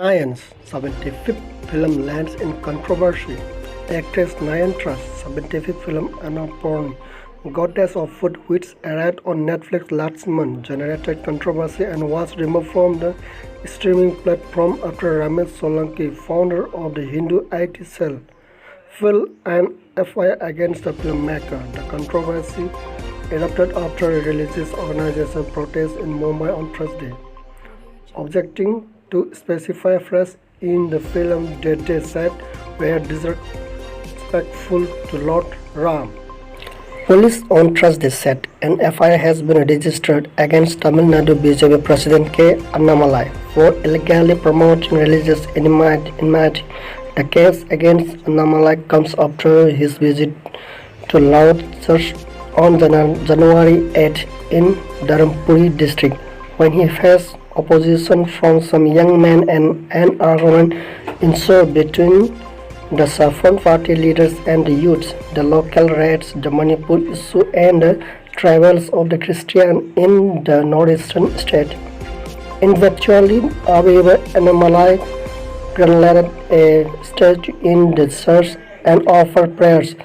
Nayan's 75th film lands in controversy. Actress Nayan Trust's 75th film Annamalai, Goddess of Food, which aired on Netflix last month, generated controversy and was removed from the streaming platform after Ramesh Solanki, founder of the Hindu IT cell, filed an FIR against the filmmaker. The controversy erupted after a religious organization protest in Mumbai on Thursday, objecting to specify phrases in the film that they said were disrespectful to Lord Ram. Police on Thursday said an FIR has been registered against Tamil Nadu BJP President K. Annamalai for illegally promoting religious enmity. The case against Annamalai comes after his visit to Loud Church on January 8 in Dharampuri district, when he faced opposition from some young men and an argument ensued between the Saffron Party leaders and the youths. The local riots, the Manipur issue, and the travels of the Christian in the northeastern state. Eventually, however, Annamalai granted a stage in the church and offered prayers.